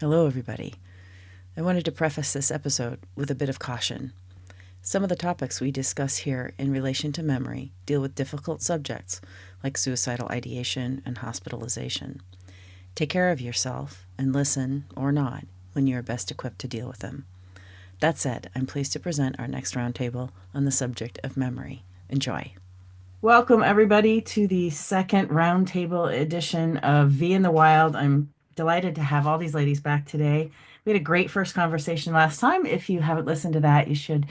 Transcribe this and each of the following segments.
Hello, everybody. I wanted to preface this episode with a bit of caution. Some of the topics we discuss here in relation to memory deal with difficult subjects like suicidal ideation and hospitalization. Take care of yourself and listen, or not, when you are best equipped to deal with them. That said, I'm pleased to present our next roundtable on the subject of memory. Enjoy. Welcome, everybody, to the second roundtable edition of V in the Wild. I'm delighted to have all these ladies back today. We had a great first conversation last time. If you haven't listened to that, you should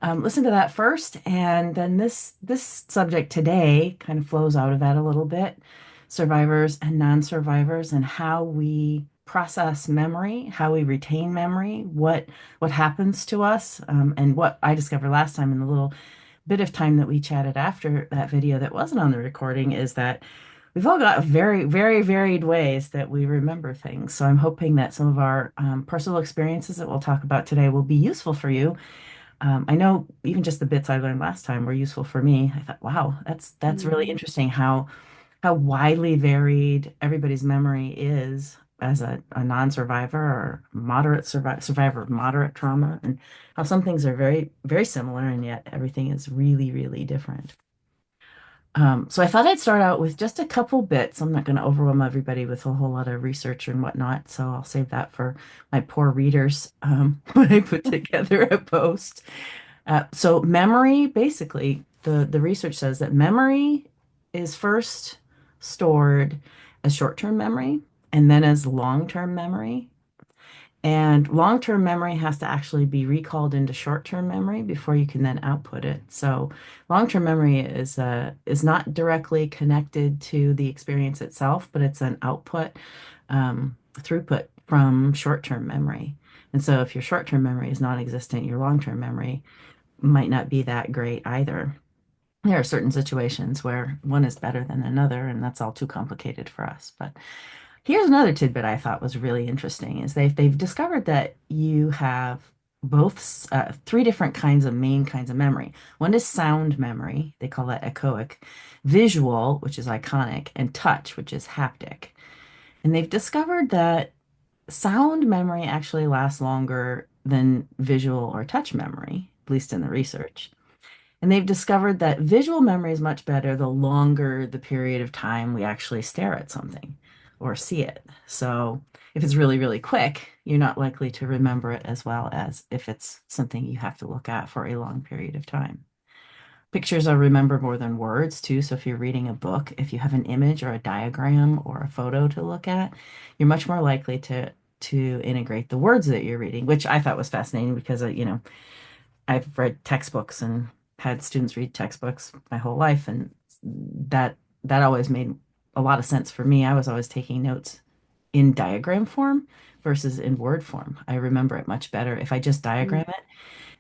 listen to that first. And then this subject today kind of flows out of that a little bit. Survivors and non-survivors and how we process memory, how we retain memory, what happens to us, and what I discovered last time in the little bit of time that we chatted after that video that wasn't on the recording is that we've all got very, very varied ways that we remember things. So I'm hoping that some of our personal experiences that we'll talk about today will be useful for you. I know even just the bits I learned last time were useful for me. I thought, wow, that's really interesting how widely varied everybody's memory is as a non-survivor or survivor of moderate trauma, and how some things are very, very similar, and yet everything is really, really different. So I thought I'd start out with just a couple bits. I'm not going to overwhelm everybody with a whole lot of research and whatnot, so I'll save that for my poor readers when I put together a post. So memory, basically, the research says that memory is first stored as short-term memory and then as long-term memory. And long-term memory has to actually be recalled into short-term memory before you can then output it. So long-term memory is not directly connected to the experience itself, but it's an output throughput from short-term memory. And so if your short-term memory is non-existent, your long-term memory might not be that great either. There are certain situations where one is better than another, and that's all too complicated for us. But here's another tidbit I thought was really interesting is they've discovered that you have both three different kinds of main kinds of memory. One is sound memory, they call that echoic, visual, which is iconic, and touch, which is haptic. And they've discovered that sound memory actually lasts longer than visual or touch memory, at least in the research. And they've discovered that visual memory is much better the longer the period of time we actually stare at something or see it. So if it's really, really quick, you're not likely to remember it as well as if it's something you have to look at for a long period of time. Pictures are remembered more than words too. So if you're reading a book, if you have an image or a diagram or a photo to look at, you're much more likely to integrate the words that you're reading, which I thought was fascinating because I've read textbooks and had students read textbooks my whole life, and that always made a lot of sense for me. I was always taking notes in diagram form versus in word form. I remember it much better if I just diagram it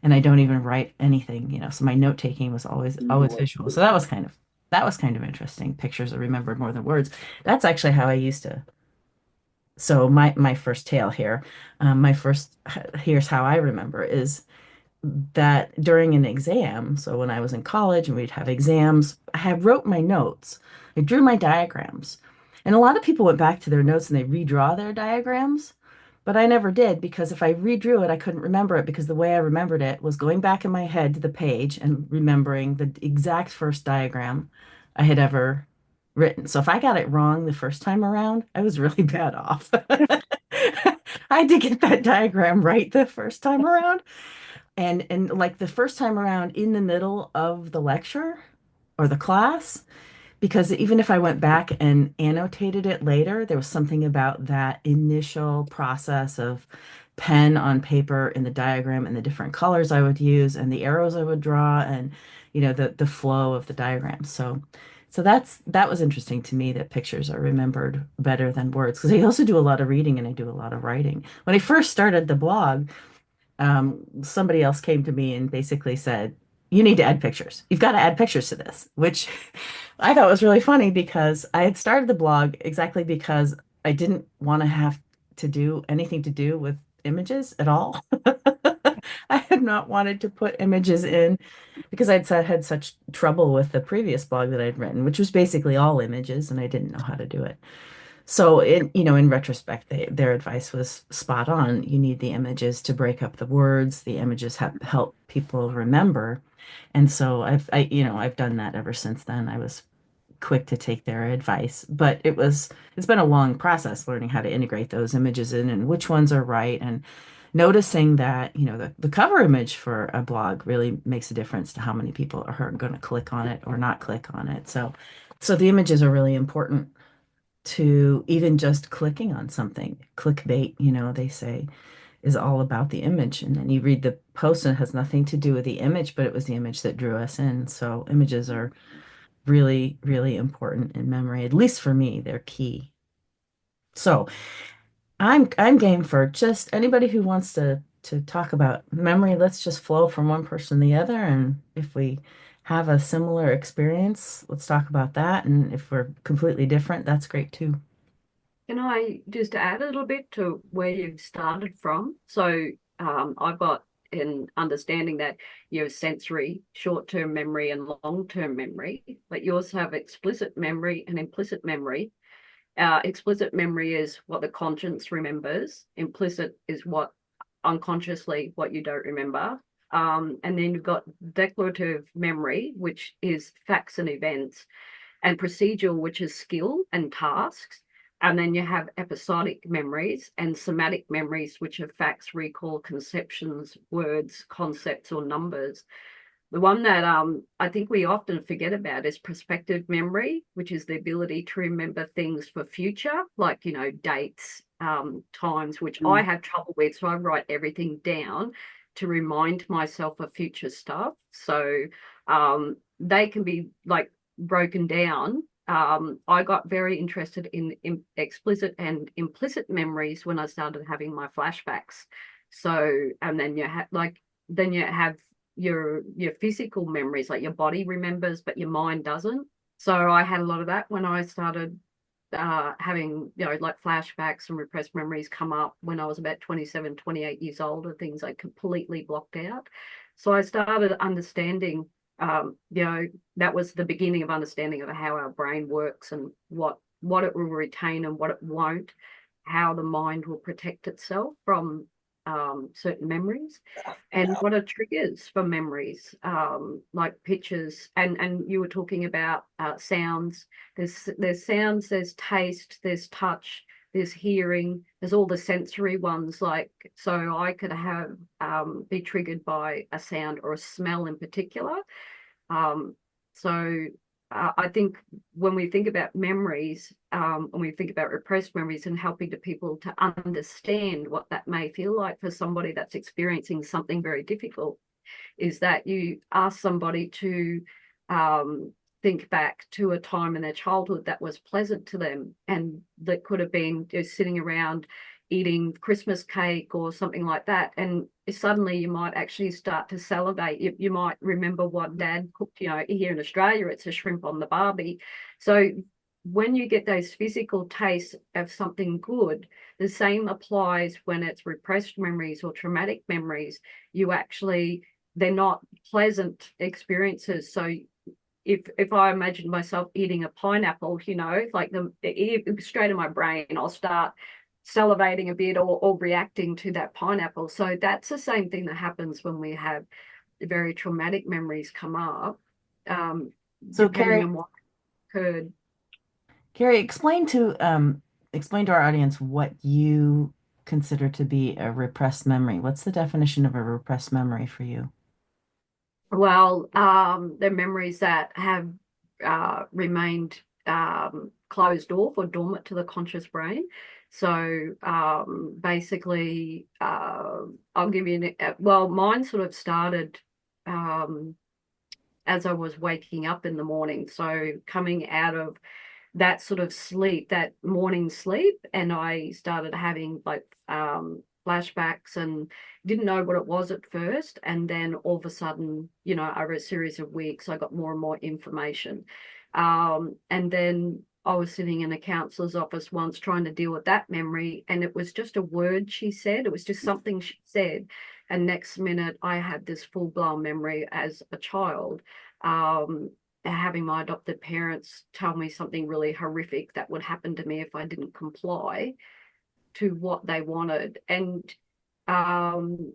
and I don't even write anything. So my note taking was always visual. So that was kind of interesting. Pictures are remembered more than words. That's actually how I used to. So my first tale here, my first here's how I remember is that during an exam, so when I was in college and we'd have exams, I had wrote my notes. I drew my diagrams. And a lot of people went back to their notes and they redraw their diagrams, but I never did because if I redrew it, I couldn't remember it because the way I remembered it was going back in my head to the page and remembering the exact first diagram I had ever written. So if I got it wrong the first time around, I was really bad off. I had to get that diagram right the first time around. And like the first time around in the middle of the lecture or the class, because even if I went back and annotated it later, there was something about that initial process of pen on paper and the diagram and the different colors I would use and the arrows I would draw and the flow of the diagram. So that was interesting to me that pictures are remembered better than words because I also do a lot of reading and I do a lot of writing. When I first started the blog, somebody else came to me and basically said, you need to add pictures. You've got to add pictures to this, which I thought was really funny because I had started the blog exactly because I didn't want to have to do anything to do with images at all. I had not wanted to put images in because had such trouble with the previous blog that I'd written, which was basically all images, and I didn't know how to do it. So in retrospect, their advice was spot on. You need the images to break up the words. The images help people remember. And so I've done that ever since then. I was quick to take their advice, but it's been a long process learning how to integrate those images in and which ones are right, and noticing that, the cover image for a blog really makes a difference to how many people are going to click on it or not click on it. So the images are really important to even just clicking on something. Clickbait, they say, is all about the image. And then you read the post and it has nothing to do with the image, but it was the image that drew us in. So images are really, really important in memory. At least for me, they're key. So I'm game for just anybody who wants to talk about memory. Let's just flow from one person to the other. And if we have a similar experience, let's talk about that. And if we're completely different, that's great too. Can I just add a little bit to where you've started from? So I've got an understanding that you have sensory, short-term memory, and long-term memory, but you also have explicit memory and implicit memory. Explicit memory is what the conscience remembers. Implicit is what you don't remember. And then you've got declarative memory, which is facts and events, and procedural, which is skill and tasks. And then you have episodic memories and somatic memories, which are facts, recall, conceptions, words, concepts, or numbers. The one that I think we often forget about is prospective memory, which is the ability to remember things for future, like, dates, times, which I Mm. have trouble with. So I write everything down to remind myself of future stuff. So they can be like broken down. I got very interested in explicit and implicit memories when I started having my flashbacks. So, and then then you have your physical memories, like your body remembers but your mind doesn't. So I had a lot of that when I started having, like flashbacks and repressed memories come up when I was about 27, 28 years old, and things I completely blocked out. So I started understanding, that was the beginning of understanding of how our brain works and what it will retain and what it won't, how the mind will protect itself from certain memories, and what are triggers for memories, like pictures. And you were talking about sounds. There's sounds, there's taste, there's touch, there's hearing, there's all the sensory ones. Like, so I could have be triggered by a sound or a smell in particular. Um, so I think when we think about memories, when we think about repressed memories and helping to people to understand what that may feel like for somebody that's experiencing something very difficult, is that you ask somebody to think back to a time in their childhood that was pleasant to them, and that could have been just sitting around eating Christmas cake or something like that. And suddenly you might actually start to salivate. You might remember what dad cooked, here in Australia, it's a shrimp on the barbie. So when you get those physical tastes of something good, the same applies when it's repressed memories or traumatic memories. You actually, they're not pleasant experiences. So if I imagine myself eating a pineapple, like straight in my brain, I'll start salivating a bit, or reacting to that pineapple. So that's the same thing that happens when we have very traumatic memories come up, So depending Carrie, on what occurred. Carrie, explain to our audience what you consider to be a repressed memory. What's the definition of a repressed memory for you? Well, the memories that have remained closed off or dormant to the conscious brain. So basically, I'll give you well, mine sort of started um, as I was waking up in the morning. So coming out of that sort of sleep, that morning sleep, and I started having like flashbacks, and didn't know what it was at first. And then all of a sudden, over a series of weeks, I got more and more information. And then I was sitting in a counselor's office once trying to deal with that memory, and it was just a word she said. It was just something she said. And next minute, I had this full blown memory as a child. Um, having my adopted parents tell me something really horrific that would happen to me if I didn't comply to what they wanted. And um,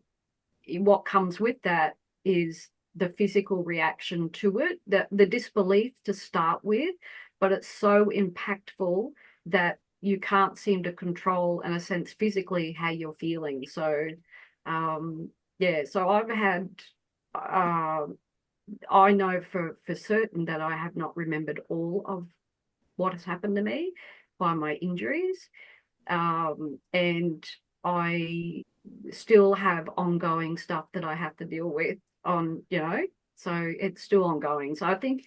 what comes with that is the physical reaction to it, the disbelief to start with, but it's so impactful that you can't seem to control, in a sense, physically how you're feeling. So, yeah, so I've had, uh, I know for certain that I have not remembered all of what has happened to me by my injuries. And I still have ongoing stuff that I have to deal with on, so it's still ongoing. So I think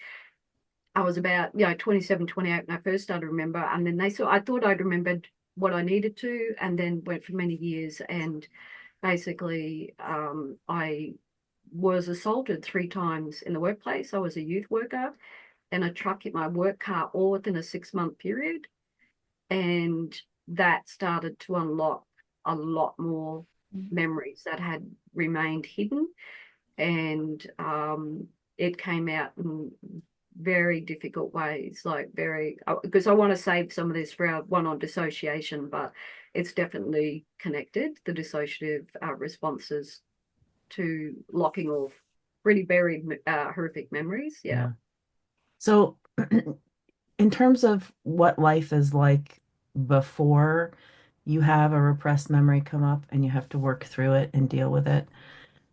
I was about, 27, 28 when I first started to remember. And then I thought I'd remembered what I needed to, and then went for many years. And basically, I was assaulted 3 times in the workplace. I was a youth worker, and a truck hit my work car all within a 6-month period. And that started to unlock a lot more memories that had remained hidden. And it came out in very difficult ways, like very, because I want to save some of this for our one on dissociation, but it's definitely connected, the dissociative responses to locking off really buried horrific memories. Yeah. Yeah. So, in terms of what life is like before you have a repressed memory come up and you have to work through it and deal with it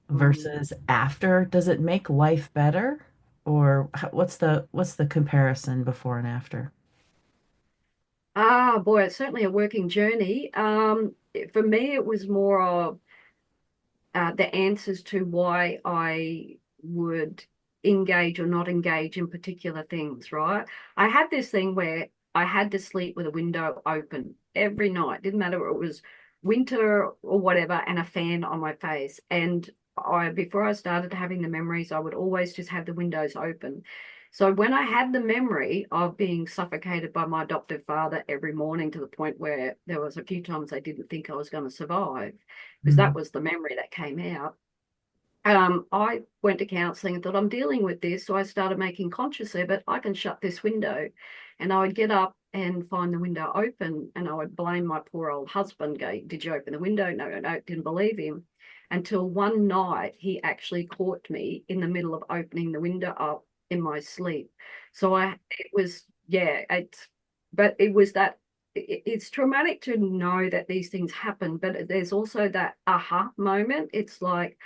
Mm. versus after, does it make life better? Or what's the comparison before and after? Ah, boy, it's certainly a working journey. For me, it was more of the answers to why I would engage or not engage in particular things, right? I had this thing where I had to sleep with a window open every night. Didn't matter if it was winter or whatever, and a fan on my face. And before I started having the memories, I would always just have the windows open. So when I had the memory of being suffocated by my adoptive father every morning, to the point where there was a few times I didn't think I was going to survive, because that Mm. was the memory that came out. I went to counselling and thought, I'm dealing with this. So I started making conscious of it. I can shut this window. And I would get up and find the window open, and I would blame my poor old husband, go, did you open the window? No, no, no, didn't believe him. Until one night he actually caught me in the middle of opening the window up in my sleep. So it was, yeah, but it was that, it's traumatic to know that these things happen, but there's also that aha moment. It's like,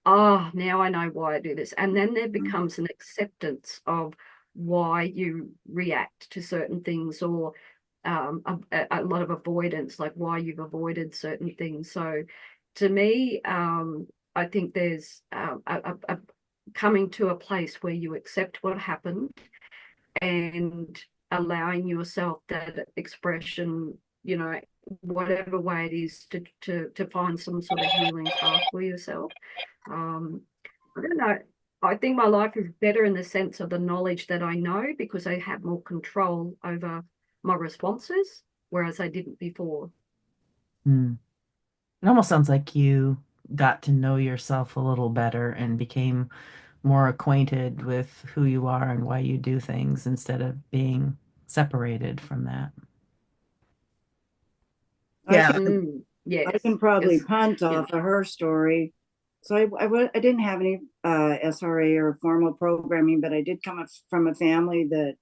oh, now I know why I do this. And then there becomes an acceptance of why you react to certain things, or a lot of avoidance, like why you've avoided certain things. So to me, I think there's a coming to a place where you accept what happened and allowing yourself that expression, whatever way it is, to find some sort of healing path for yourself. um, I don't know. I think my life is better in the sense of the knowledge that I know, because I have more control over my responses, whereas I didn't before. Mm. It almost sounds like you got to know yourself a little better and became more acquainted with who you are and why you do things instead of being separated from that. I Yeah. can I Yes, can probably because punt you know. off of her story. So I didn't have any SRA or formal programming, but I did from a family that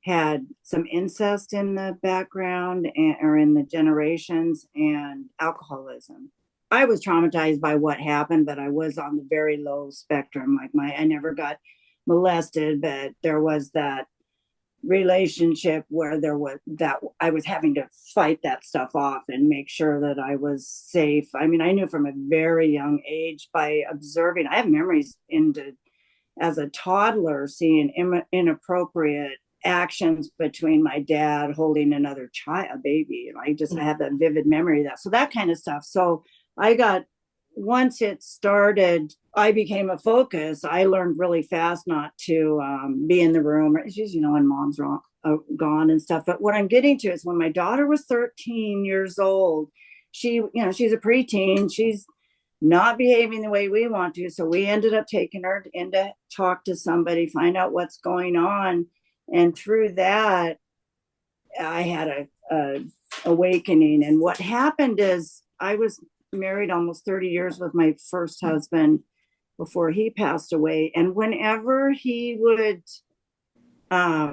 had some incest in the background, or in the generations, and alcoholism. I was traumatized by what happened, but I was on the very low spectrum. Like I never got molested, but there was that relationship where there was that I was having to fight that stuff off and make sure that I was safe. I mean, I knew from a very young age by observing. I have memories into as a toddler seeing inappropriate actions between my dad holding another child, a baby. And I have that vivid memory of that. So that kind of stuff. So I got, once it started, I became a focus. I learned really fast not to be in the room. It's just, when mom's gone and stuff. But what I'm getting to is when my daughter was 13 years old, she's a preteen. She's not behaving the way we want to. So we ended up taking her in to talk to somebody, find out what's going on. And through that, I had a awakening. And what happened is I was married almost 30 years with my first husband before he passed away. And whenever he would, I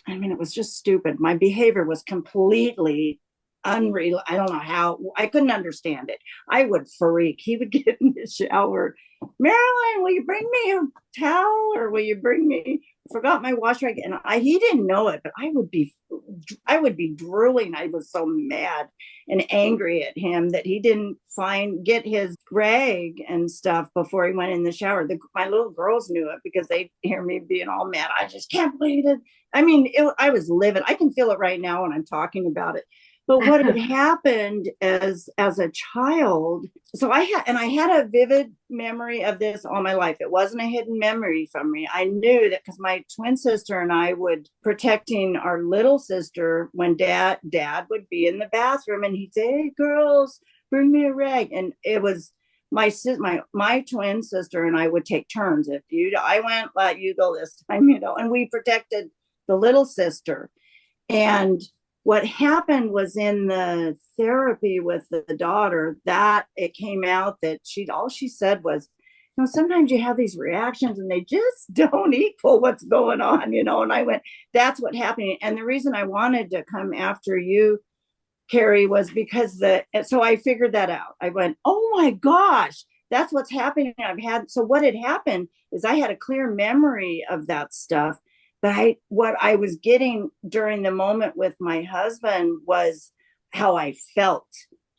mean, it was just stupid. My behavior was completely unreal. I don't know how, I couldn't understand it. I would freak. He would get in the shower. Marilyn, will you bring me a towel, or will you bring me, I forgot my wash rag. And he didn't know it, but I would be drooling. I was so mad and angry at him that he didn't get his rag and stuff before he went in the shower. My little girls knew it because they hear me being all mad. I just can't believe it. I mean, I was livid. I can feel it right now when I'm talking about it. But what had happened as a child, so I had a vivid memory of this all my life. It wasn't a hidden memory from me. I knew that because my twin sister and I would protecting our little sister when dad would be in the bathroom and he'd say, "Hey girls, bring me a rag." And it was my twin sister and I would take turns. If I went, let you go this time, and we protected the little sister. And what happened was in the therapy with the daughter, that it came out that all she said was, sometimes you have these reactions and they just don't equal what's going on, and I went, that's what happened. And the reason I wanted to come after you, Carrie, was because so I figured that out. I went, oh my gosh, that's what's happening. So what had happened is I had a clear memory of that stuff. But what I was getting during the moment with my husband was how I felt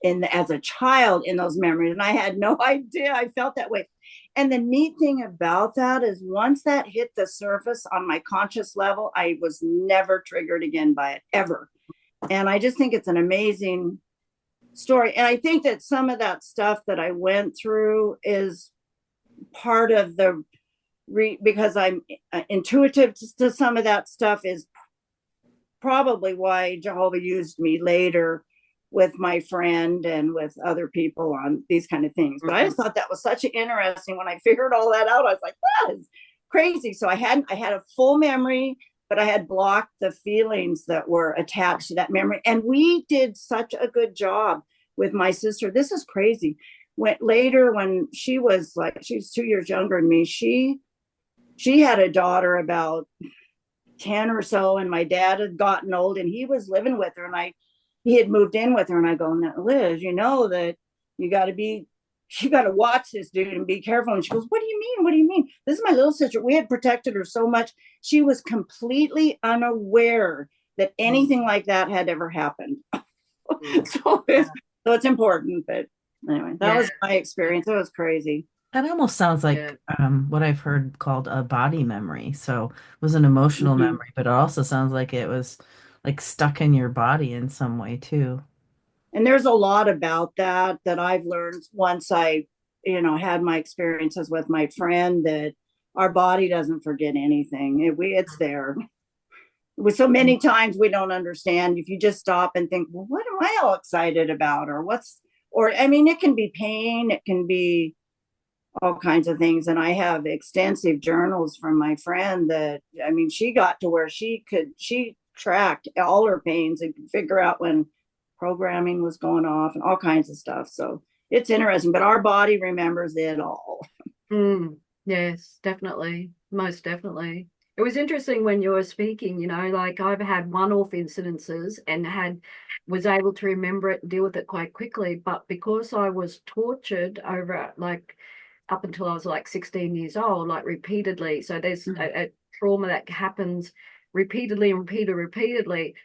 as a child in those memories. And I had no idea I felt that way. And the neat thing about that is once that hit the surface on my conscious level, I was never triggered again by it, ever. And I just think it's an amazing story. And I think that some of that stuff that I went through is part of because I'm intuitive to some of that stuff, is probably why Jehovah used me later with my friend and with other people on these kind of things. But I just thought that was such an interesting, when I figured all that out, I was like, that is crazy. So I had a full memory, but I had blocked the feelings that were attached to that memory. And we did such a good job with my sister. This is crazy. When she was 2 years younger than me, she had a daughter about 10 or so, and my dad had gotten old and he was living with her, and he had moved in with her. And I go, Liz, you know that you got to watch this dude and be careful. And she goes, what do you mean? What do you mean? This is my little sister. We had protected her so much. She was completely unaware that anything like that had ever happened. So it's important. But anyway, that was my experience. It was crazy. That almost sounds like what I've heard called a body memory. So it was an emotional memory, but it also sounds like it was like stuck in your body in some way too. And there's a lot about that I've learned once I, had my experiences with my friend, that our body doesn't forget anything. It's there. With so many times we don't understand. If you just stop and think, well, what am I all excited about? It can be pain. It can be all kinds of things. And I have extensive journals from my friend that, she got to where she tracked all her pains and could figure out when programming was going off and all kinds of stuff. So it's interesting, but our body remembers it all. Yes, definitely. Most definitely. It was interesting when you were speaking, like I've had one-off incidences and was able to remember it and deal with it quite quickly. But because I was tortured over up until I was 16 years old, repeatedly. So there's a trauma that happens repeatedly.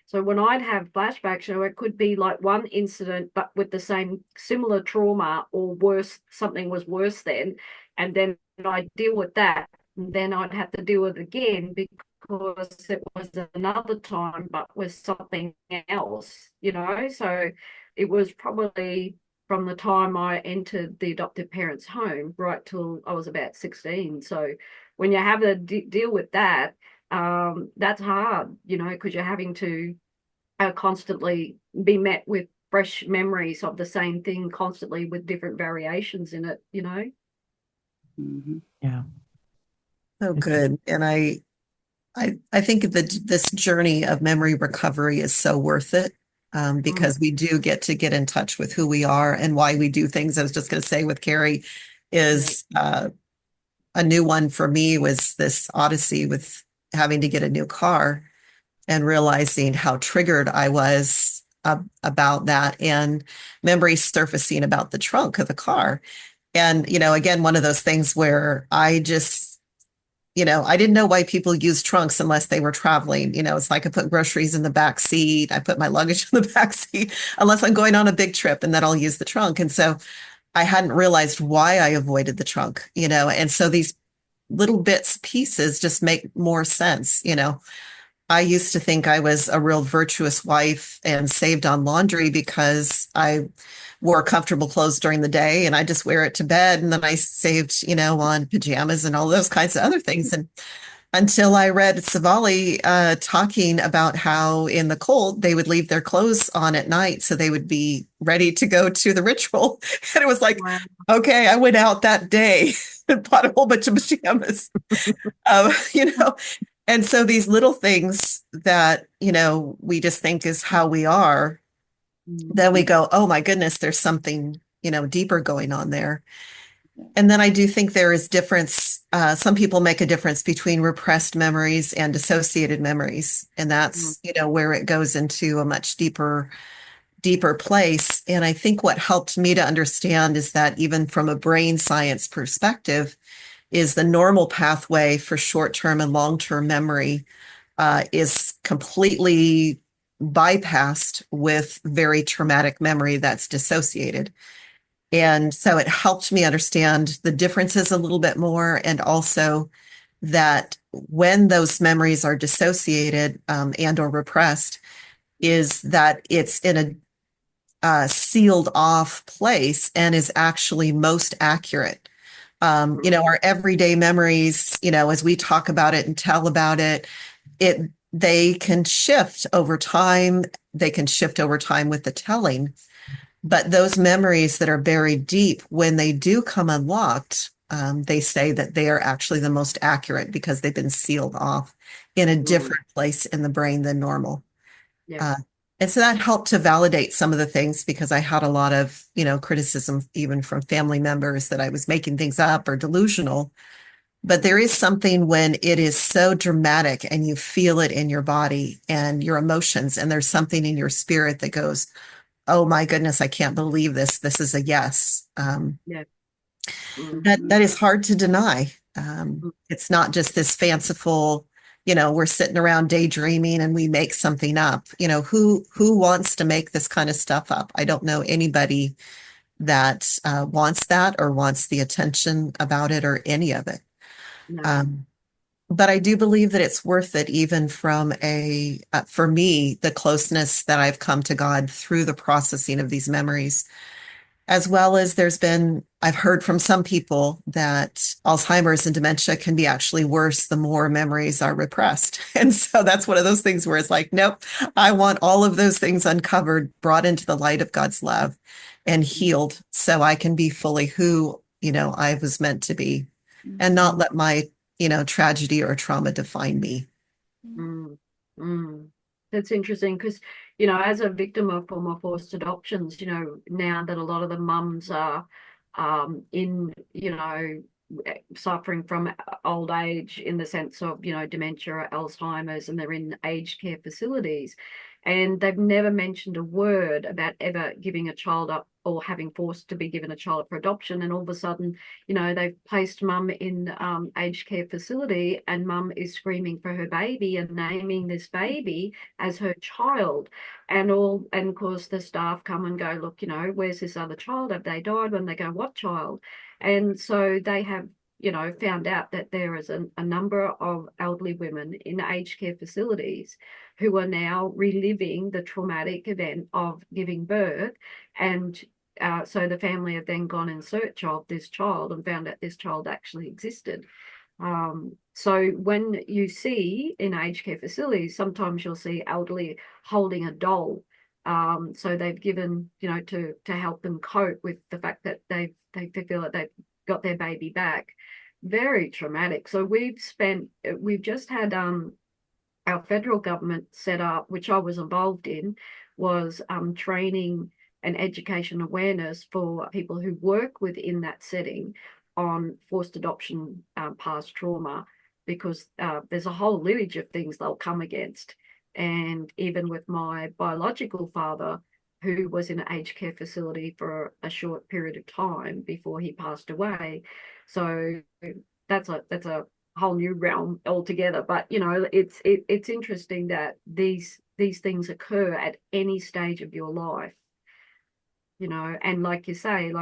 So when I'd have flashbacks, it could be one incident, but with the same similar trauma or worse, something was worse then. And then I'd deal with that. And then I'd have to deal with it again because it was another time, but with something else, So it was probably from the time I entered the adoptive parents' home right till I was about 16. So when you have to deal with that, that's hard, because you're having to constantly be met with fresh memories of the same thing constantly with different variations in it, you know. Mhm. Yeah. So good. And I think that this journey of memory recovery is so worth it, because we do get in touch with who we are and why we do things. I was just going to say with Carrie is a new one for me was this odyssey with having to get a new car and realizing how triggered I was about that, and memories surfacing about the trunk of the car. And, again, one of those things where I just, I didn't know why people use trunks unless they were traveling. It's like I put groceries in the back seat, I put my luggage in the back seat, unless I'm going on a big trip, and then I'll use the trunk. And so I hadn't realized why I avoided the trunk, and so these little bits, pieces just make more sense. I used to think I was a real virtuous wife and saved on laundry because I wore comfortable clothes during the day and I just wear it to bed. And then I saved, on pajamas and all those kinds of other things. And until I read Savali talking about how in the cold they would leave their clothes on at night so they would be ready to go to the ritual. And it was like, Wow. okay, I went out that day and bought a whole bunch of pajamas, you know. And so these little things that, we just think is how we are, then we go, oh my goodness, there's something, deeper going on there. And then I do think there is difference. Some people make a difference between repressed memories and dissociated memories. And that's, where it goes into a much deeper place. And I think what helped me to understand is that even from a brain science perspective, is the normal pathway for short-term and long-term memory is completely bypassed with very traumatic memory that's dissociated. And so it helped me understand the differences a little bit more, and also that when those memories are dissociated and or repressed, is that it's in a sealed off place and is actually most accurate. Our everyday memories, as we talk about it and tell about it, they can shift over time. They can shift over time with the telling. But those memories that are buried deep, when they do come unlocked, they say that they are actually the most accurate because they've been sealed off in a different place in the brain than normal. Yeah. And so that helped to validate some of the things, because I had a lot of, criticism even from family members that I was making things up or delusional. But there is something when it is so dramatic and you feel it in your body and your emotions, and there's something in your spirit that goes, oh my goodness, I can't believe this. This is a yes. Yeah. That is hard to deny. It's not just this fanciful, we're sitting around daydreaming and we make something up. Who wants to make this kind of stuff up? I don't know anybody that wants that or wants the attention about it or any of it. No. But I do believe that it's worth it, even from for me, the closeness that I've come to God through the processing of these memories, as well as I've heard from some people that Alzheimer's and dementia can be actually worse the more memories are repressed. And so that's one of those things where it's like, nope, I want all of those things uncovered, brought into the light of God's love and healed, so I can be fully who, I was meant to be, and not let my, tragedy or trauma define me. Mm. Mm. That's interesting because, as a victim of former forced adoptions, now that a lot of the mums are in, suffering from old age in the sense of, dementia or Alzheimer's, and they're in aged care facilities. And they've never mentioned a word about ever giving a child up or having forced to be given a child for adoption. And all of a sudden, they've placed mum in aged care facility, and mum is screaming for her baby and naming this baby as her child. And of course the staff come and go, look, where's this other child? Have they died? When they go, what child? And so they have, found out that there is a number of elderly women in aged care facilities who are now reliving the traumatic event of giving birth. And so the family have then gone in search of this child and found out this child actually existed. So when you see in aged care facilities, sometimes you'll see elderly holding a doll So they've given, to help them cope with the fact that they feel that they've got their baby back. Very traumatic. So we've just had our federal government set up, which I was involved in, was training and education awareness for people who work within that setting on forced adoption, past trauma, because there's a whole lineage of things they'll come against. And even with my biological father, who was in an aged care facility for a short period of time before he passed away. So that's a whole new realm altogether. But it's interesting that these things occur at any stage of your life. And like you say,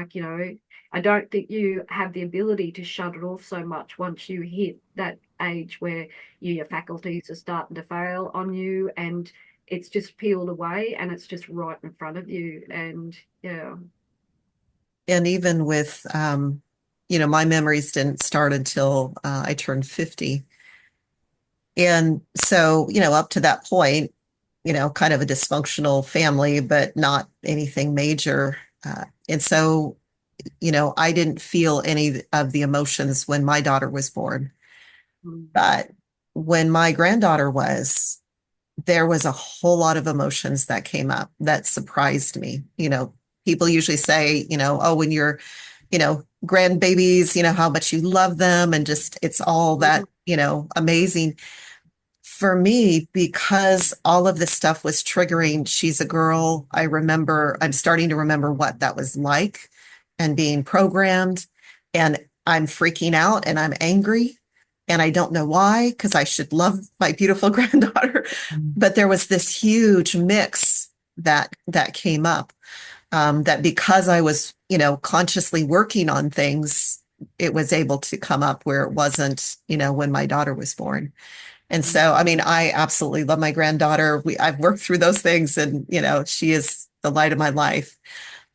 I don't think you have the ability to shut it off so much once you hit that age where your faculties are starting to fail on you, and it's just peeled away and it's just right in front of you. And yeah. And even with, my memories didn't start until I turned 50. And so, up to that point, kind of a dysfunctional family, but not anything major. And so, I didn't feel any of the emotions when my daughter was born. But when my granddaughter was, there was a whole lot of emotions that came up that surprised me. People usually say, oh, when you're, grandbabies, how much you love them and just it's all that, amazing. For me, because all of this stuff was triggering, she's a girl. I'm starting to remember what that was like and being programmed. And I'm freaking out and I'm angry. And I don't know why, because I should love my beautiful granddaughter. But there was this huge mix that came up, that because I was, consciously working on things, it was able to come up where it wasn't, when my daughter was born. And so, I mean, I absolutely love my granddaughter. I've worked through those things and, she is the light of my life.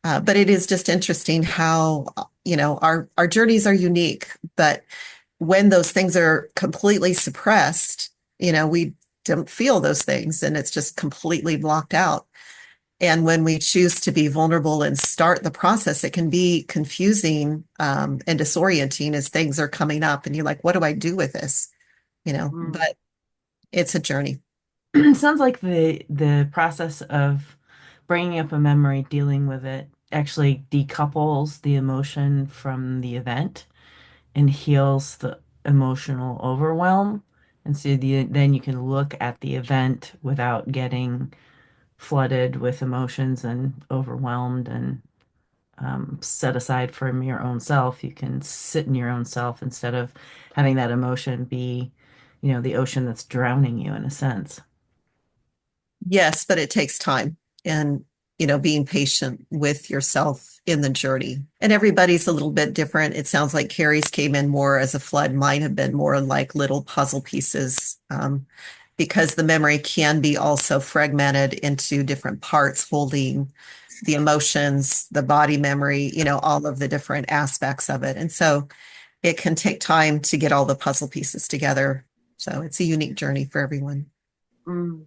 But it is just interesting how, our journeys are unique, but when those things are completely suppressed, we don't feel those things and it's just completely blocked out. And when we choose to be vulnerable and start the process, it can be confusing, and disorienting as things are coming up and you're like, what do I do with this? But it's a journey. It sounds like the process of bringing up a memory, dealing with it, actually decouples the emotion from the event and heals the emotional overwhelm. And so then you can look at the event without getting flooded with emotions and overwhelmed and set aside from your own self. You can sit in your own self instead of having that emotion be, the ocean that's drowning you in a sense. Yes, but it takes time and, being patient with yourself in the journey. And everybody's a little bit different. It sounds like Carrie's came in more as a flood. Mine have been more like little puzzle pieces, because the memory can be also fragmented into different parts, holding the emotions, the body memory, all of the different aspects of it. And so it can take time to get all the puzzle pieces together. So it's a unique journey for everyone. Mm.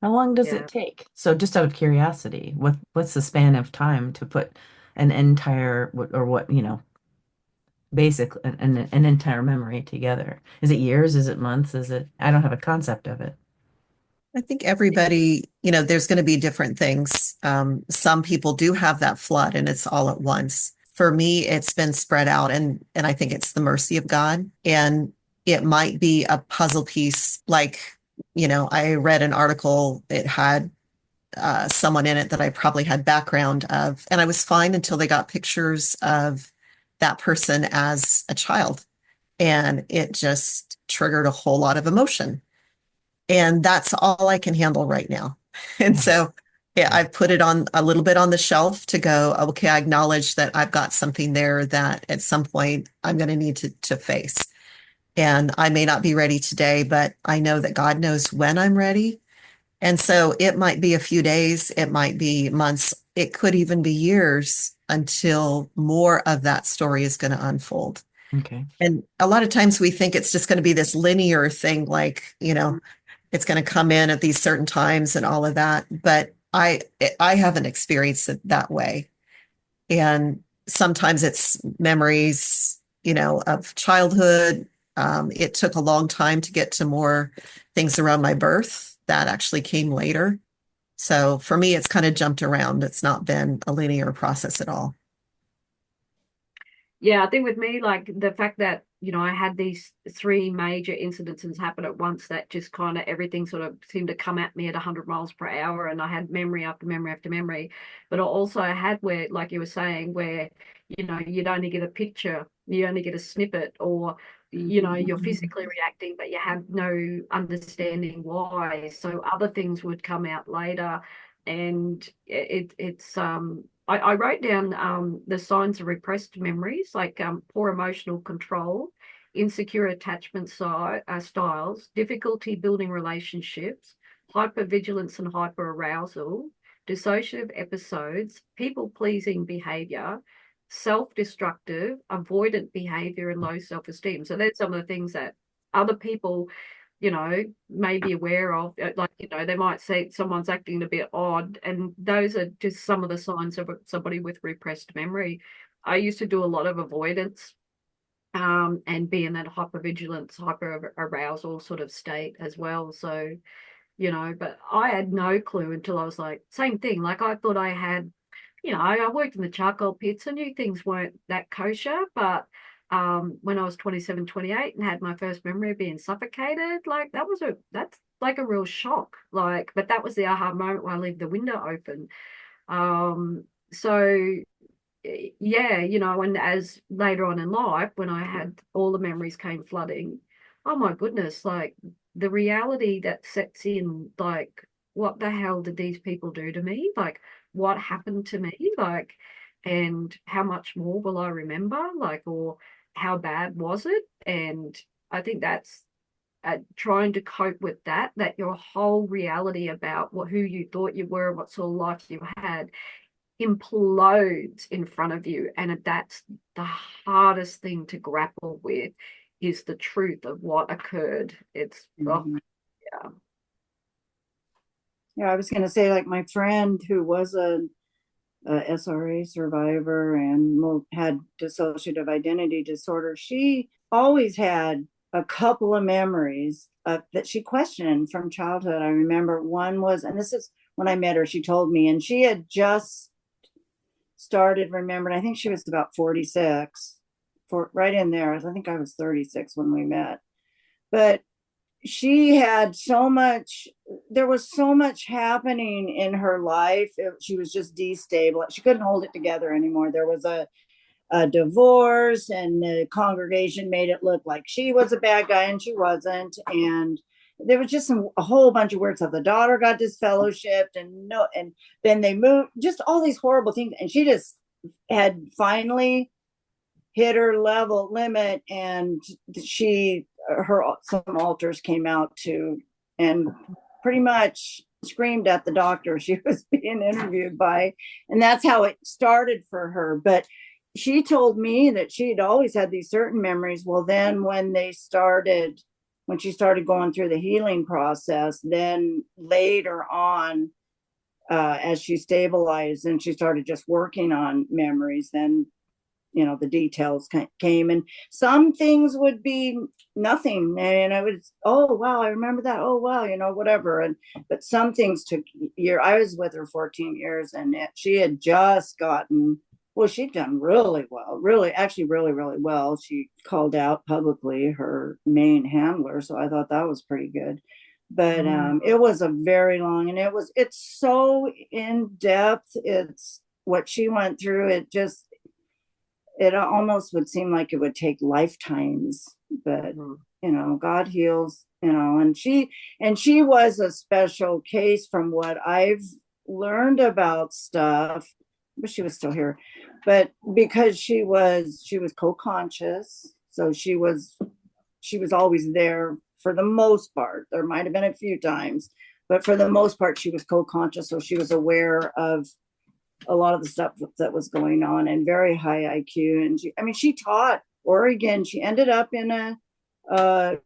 How long does Yeah. it take? So just out of curiosity, what's the span of time to put an entire or what, basic an entire memory together? Is it years? Is it months? I don't have a concept of it. I think everybody, there's going to be different things. Some people do have that flood and it's all at once. For me, it's been spread out and I think it's the mercy of God. And it might be a puzzle piece. Like, I read an article, it had someone in it that I probably had background of, and I was fine until they got pictures of that person as a child. And it just triggered a whole lot of emotion. And that's all I can handle right now. And so, yeah, I've put it on a little bit on the shelf to go, okay, I acknowledge that I've got something there that at some point I'm going to need to face. And I may not be ready today, but I know that God knows when I'm ready. And so it might be a few days, it might be months, it could even be years until more of that story is going to unfold. Okay. And a lot of times we think it's just going to be this linear thing, like, it's going to come in at these certain times and all of that. But I haven't experienced it that way. And sometimes it's memories, of childhood. It took a long time to get to more things around my birth that actually came later. So for me, it's kind of jumped around. It's not been a linear process at all. Yeah, I think with me, like the fact that, I had these three major incidences happen at once that just kind of everything sort of seemed to come at me at 100 miles per hour. And I had memory after memory after memory. But I also had where, like you were saying, where, you'd only get a picture, you only get a snippet, or, you're physically reacting, but you have no understanding why. So other things would come out later. And I wrote down the signs of repressed memories, like poor emotional control, insecure attachment styles, difficulty building relationships, hypervigilance and hyperarousal, dissociative episodes, people-pleasing behavior, self-destructive, avoidant behavior, and low self-esteem. So there's some of the things that other people may be aware of. Like, they might say someone's acting a bit odd, and those are just some of the signs of somebody with repressed memory. I used to do a lot of avoidance, and be in that hypervigilance, hyper arousal sort of state as well. So, but I had no clue until I was like, same thing. Like, I thought I had, I worked in the charcoal pits. I knew things weren't that kosher, but when I was 27, 28 and had my first memory of being suffocated, like that's like a real shock. Like, but that was the aha moment when I leave the window open. So yeah, and as later on in life, when I had all the memories came flooding, oh my goodness, like the reality that sets in, like, what the hell did these people do to me? Like, what happened to me? Like, and how much more will I remember? Like, or how bad was it? And I think that's trying to cope with that your whole reality about who you thought you were, what sort of life you had, implodes in front of you. And that's the hardest thing to grapple with, is the truth of what occurred. It's yeah. Yeah, I was going to say, like, my friend who was a SRA survivor and had dissociative identity disorder, she always had a couple of memories that she questioned from childhood. I remember one was, and this is when I met her, she told me, and she had just started remembering. I think she was about 46, right in there. I think I was 36 when we met. But she had there was so much happening in her life. She was just destabilized. She couldn't hold it together anymore. There was a divorce, and the congregation made it look like she was a bad guy, and she wasn't. And there was just a whole bunch of weird stuff. The daughter got disfellowshipped, and then they moved, just all these horrible things. And she just had finally hit her limit, and some alters came out too, and pretty much screamed at the doctor she was being interviewed by. And that's how it started for her. But she told me that she had always had these certain memories. Well, then when she started going through the healing process, then later on, as she stabilized and she started just working on memories, then the details came, and some things would be nothing, and I would, oh wow, I remember that, oh wow, whatever. But some things took years. I was with her 14 years, and she had just gotten, well, she'd done really well, actually really well. She called out publicly her main handler, so I thought that was pretty good. But it was a very long, and it's so in depth. It's what she went through. It almost would seem like it would take lifetimes, but God heals, and she was a special case from what I've learned about stuff. But she was still here, but because she was co-conscious, so she was always there for the most part. There might have been a few times, but for the most part she was co-conscious, so she was aware of a lot of the stuff that was going on, and very high IQ. And she taught Oregon. She ended up in I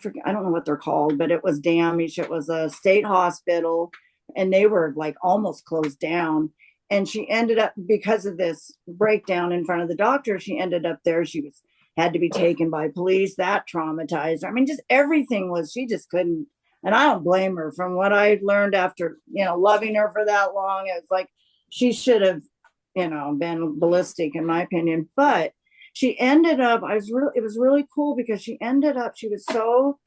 forget, I don't know what they're called, but it was damaged. It was a state hospital, and they were like almost closed down. And she ended up, because of this breakdown in front of the doctor, she ended up there. She was had to be taken by police. That traumatized her. I mean, just everything was, she just couldn't. And I don't blame her. From what I learned after, loving her for that long, it's like she should have, been ballistic in my opinion. But she ended up, it was really cool because she was so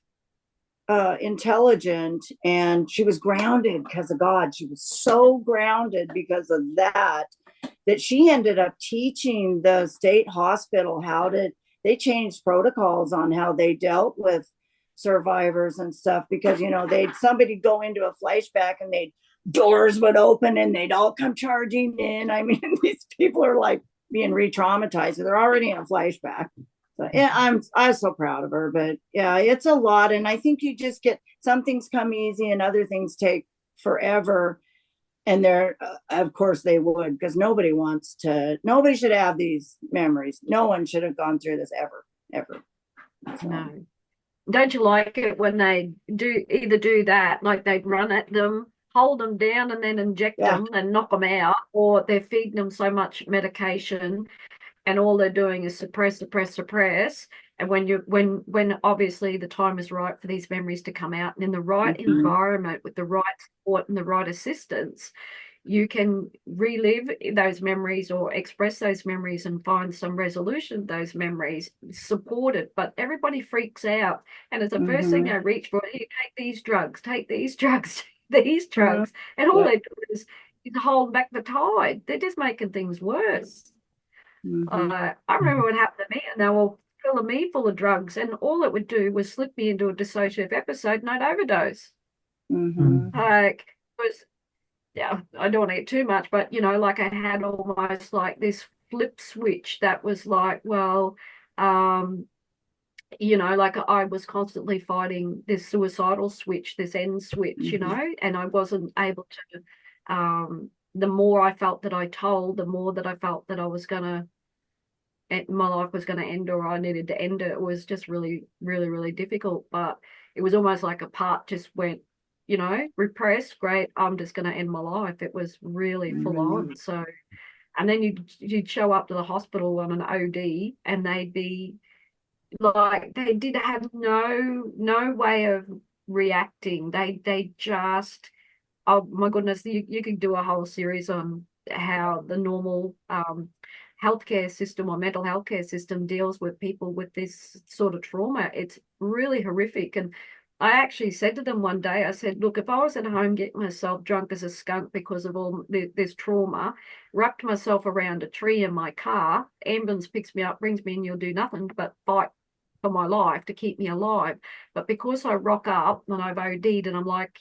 intelligent, and she was grounded because of God. She was so grounded because of that she ended up teaching the state hospital they changed protocols on how they dealt with survivors and stuff, because somebody go into a flashback and doors would open and they'd all come charging in. I mean, these people are like being re-traumatized. They're already in a flashback. So yeah, I'm so proud of her. But yeah, it's a lot. And I think you just get, some things come easy and other things take forever. And they're, of course they would, because nobody should have these memories. No one should have gone through this ever. So. No. Don't you like it when they do that, like they'd run at them, hold them down and then inject them and knock them out, or they're feeding them so much medication and all they're doing is suppress. And when obviously the time is right for these memories to come out, and in the right environment with the right support and the right assistance, you can relive those memories or express those memories and find some resolution of those memories supported. But everybody freaks out, and it's the first thing they reach for. Here, take these drugs, and all they do is hold back the tide. They're just making things worse. I remember what happened to me, and they were filling me full of drugs, and all it would do was slip me into a dissociative episode and I'd overdose. Like, it was, yeah, I don't want to eat too much, but like I had almost like this flip switch that was like, well, like I was constantly fighting this suicidal switch, this end switch, and I wasn't able to, the more I felt that I told, the more that I felt that my life was going to end, or I needed to end it. It was just really, really, really difficult. But it was almost like a part just went, repressed. Great, I'm just going to end my life. It was really full on. So, and then you'd show up to the hospital on an OD, and they'd be like, they did have no way of reacting. They just, oh my goodness, you could do a whole series on how the normal healthcare system or mental health care system deals with people with this sort of trauma. It's really horrific. And I actually said to them one day, I said, look, if I was at home getting myself drunk as a skunk because of all this trauma, wrapped myself around a tree in my car, ambulance picks me up, brings me in, you'll do nothing but fight for my life to keep me alive. But because I rock up and I've OD'd and I'm like,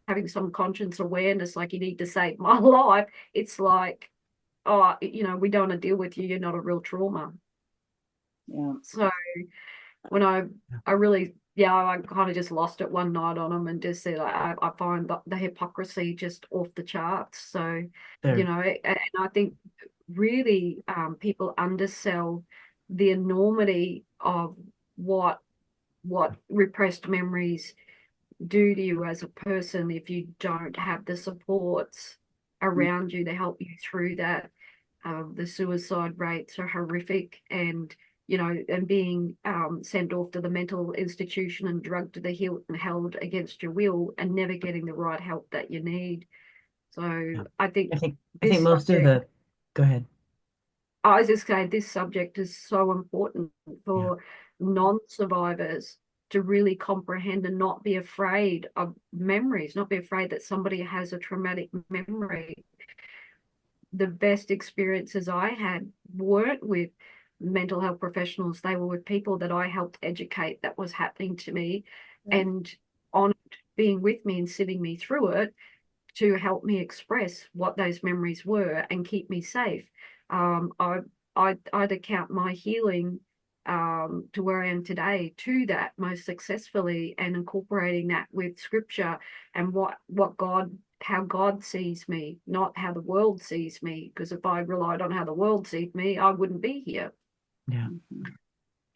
having some conscious awareness, like, you need to save my life, it's like, oh, we don't want to deal with you. You're not a real trauma. Yeah. So when I really, I kind of just lost it one night on them and just said, I find the hypocrisy just off the charts. So, and I think really people undersell the enormity of what repressed memories do to you as a person if you don't have the supports around you to help you through that. The suicide rates are horrific, and and being sent off to the mental institution and drugged to the hilt and held against your will and never getting the right help that you need. So I think most of the go ahead. I was just saying, this subject is so important for non-survivors to really comprehend and not be afraid of memories, not be afraid that somebody has a traumatic memory. The best experiences I had weren't with mental health professionals. They were with people that I helped educate that was happening to me, and on being with me and sitting me through it to help me express what those memories were and keep me safe. I'd account my healing to where I am today to that most successfully, and incorporating that with scripture and how God sees me, not how the world sees me. Because if I relied on how the world sees me, I wouldn't be here. I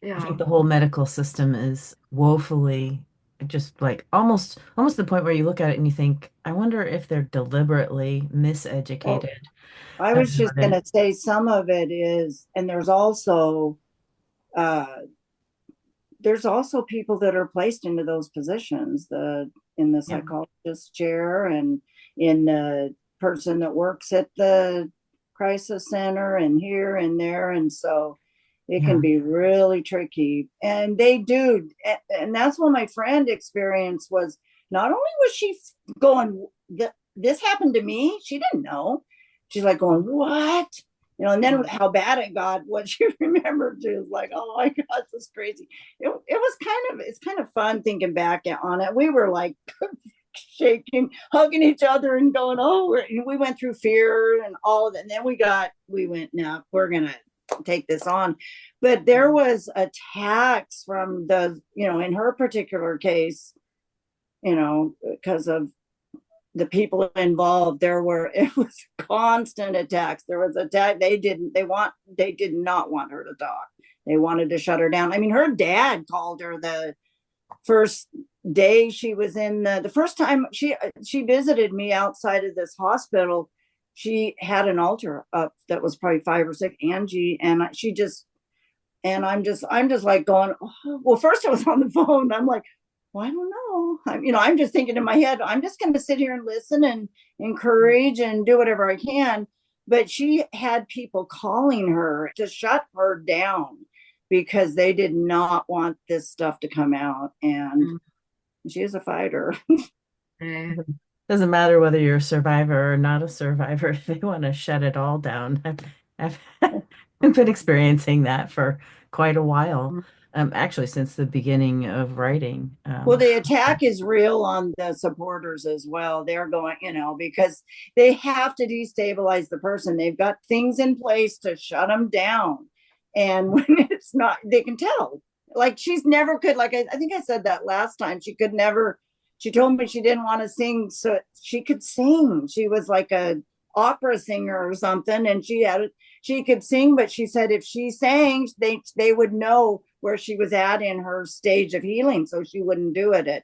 think the whole medical system is woefully just like almost the point where you look at it and you think, I wonder if they're deliberately Well, miseducated I was just about going it. to say some of it is, and uh, there's also people that are placed into those positions, in the Yeah. psychologist chair and in the person that works at the crisis center and here and there. And so it can Yeah. be really tricky. And they do. And that's what my friend experience was. Not only was she going, this happened to me, she didn't know. She's like going, what? And then how bad it got, what she remembered, she was like, oh my God, this is crazy. It's kind of fun thinking back on it. We were like shaking, hugging each other and going, oh, we went through fear and all of it. And then we went, no, we're going to take this on. But there was attacks from in her particular case, because of the people involved, it was constant attacks. There was attack. They did not want her to talk. They wanted to shut her down. I mean, her dad called her the first day she was the first time she visited me outside of this hospital. She had an altar up that was probably 5 or 6, Angie, and I'm just like going, oh. Well, first I was on the phone. I'm like, well, I don't know. I'm just thinking in my head, I'm just going to sit here and listen and encourage and do whatever I can. But she had people calling her to shut her down because they did not want this stuff to come out. And she is a fighter. Yeah. Doesn't matter whether you're a survivor or not a survivor, they want to shut it all down. I've been experiencing that for quite a while. Actually, since the beginning of writing. Well, the attack is real on the supporters as well. They're going, because they have to destabilize the person. They've got things in place to shut them down. And when it's not, they can tell. Like she's never could, like I think I said that last time, she could never, she told me she didn't want to sing so she could sing. She was like a opera singer or something, and she could sing, but she said if she sang, they would know where she was at in her stage of healing, so she wouldn't do it.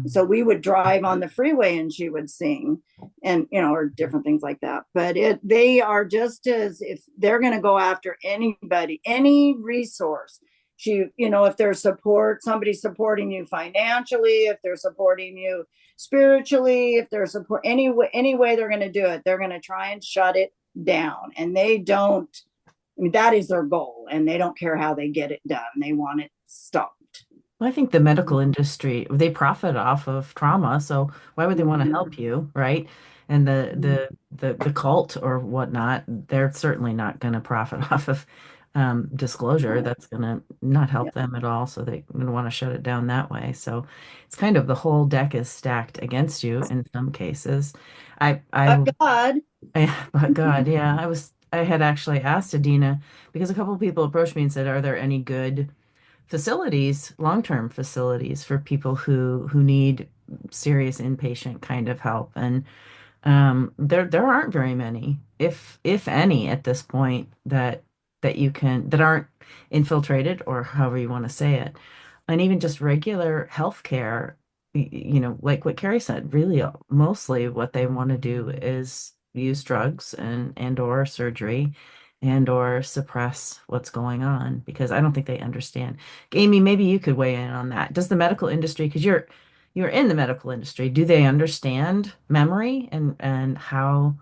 So we would drive on the freeway and she would sing, and or different things like that. But they are just as, if they're going to go after anybody, any resource. If there's somebody supporting you financially, if they're supporting you spiritually, if they're any way they're going to do it, they're going to try and shut it down. And they don't, I mean, that is their goal, and they don't care how they get it done. They want it stopped. Well, I think the medical industry, they profit off of trauma, so why would they want to help you, right? And the cult or whatnot, they're certainly not going to profit off of disclosure. That's going to not help Yeah. them at all, so they're going to want to shut it down that way. So it's kind of the whole deck is stacked against you in some cases. I But God. But God, yeah, I had actually asked Adena because a couple of people approached me and said, "Are there any good facilities, long-term facilities for people who need serious inpatient kind of help?" And there aren't very many, if any, at this point that aren't infiltrated or however you want to say it. And even just regular healthcare, like what Carrie said, really mostly what they want to do is use drugs and or surgery and or suppress what's going on because I don't think they understand. Amy, maybe you could weigh in on that. Does the medical industry, because you're in the medical industry, do they understand memory and how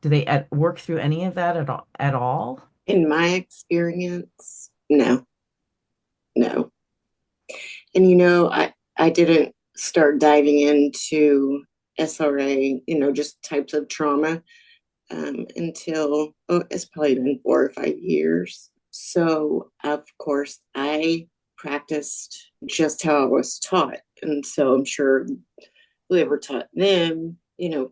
do they work through any of that at all? In my experience, no, no. And I didn't start diving into SRA, just types of trauma until it's probably been 4 or 5 years. So of course I practiced just how I was taught, and so I'm sure whoever taught them,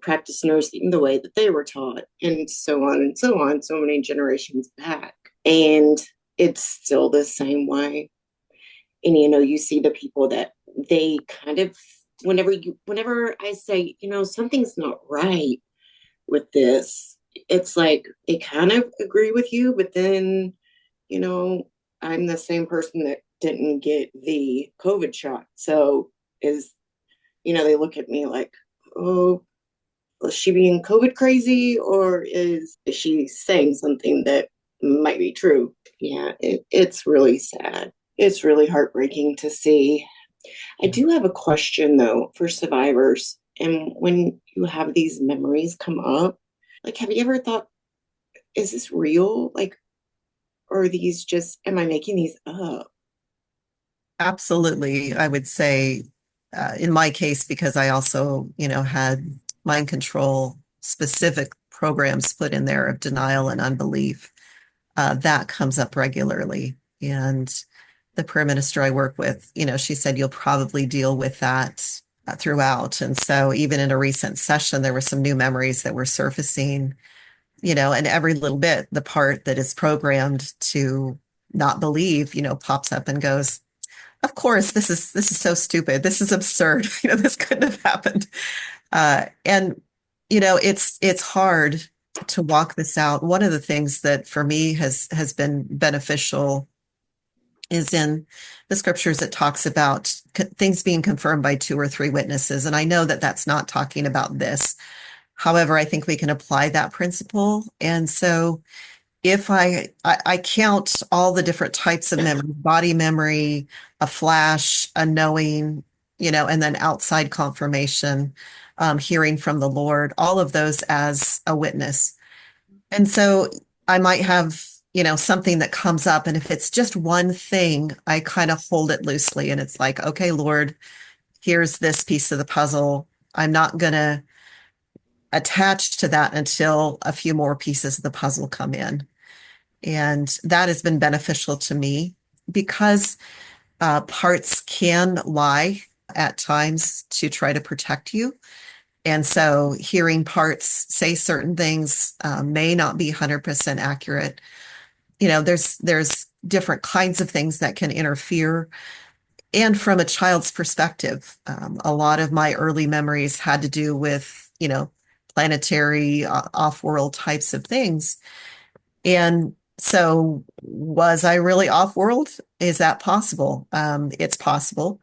practiced nursing the way that they were taught, and so on and so on, so many generations back. And it's still the same way. And you see the people that they kind of, whenever I say, something's not right with this, it's like they kind of agree with you, but then, I'm the same person that didn't get the COVID shot. So is, they look at me like, oh, is she being COVID crazy, or is she saying something that might be true? Yeah, it's really sad. It's really heartbreaking to see. I do have a question though for survivors. And when you have these memories come up, like, have you ever thought, is this real? Like, or are these just, am I making these up? Absolutely. I would say, in my case, because I also, had mind control specific programs put in there of denial and unbelief, that comes up regularly. And the prayer minister I work with, she said, you'll probably deal with that throughout. And so even in a recent session, there were some new memories that were surfacing, and every little bit, the part that is programmed to not believe, pops up and goes, of course, this is so stupid. This is absurd. This couldn't have happened. And it's hard to walk this out. One of the things that for me has been beneficial is in the scriptures that talks about things being confirmed by 2 or 3 witnesses. And I know that that's not talking about this. However, I think we can apply that principle. And so if I count all the different types of memory, body memory, a flash, a knowing, and then outside confirmation, hearing from the Lord, all of those as a witness. And so I might have, something that comes up. And if it's just one thing, I kind of hold it loosely. And it's like, okay, Lord, here's this piece of the puzzle. I'm not going to attach to that until a few more pieces of the puzzle come in. And that has been beneficial to me because parts can lie at times to try to protect you. And so hearing parts say certain things may not be 100% accurate. There's different kinds of things that can interfere. And from a child's perspective, a lot of my early memories had to do with, planetary, off-world types of things. And so was I really off-world? Is that possible? It's possible.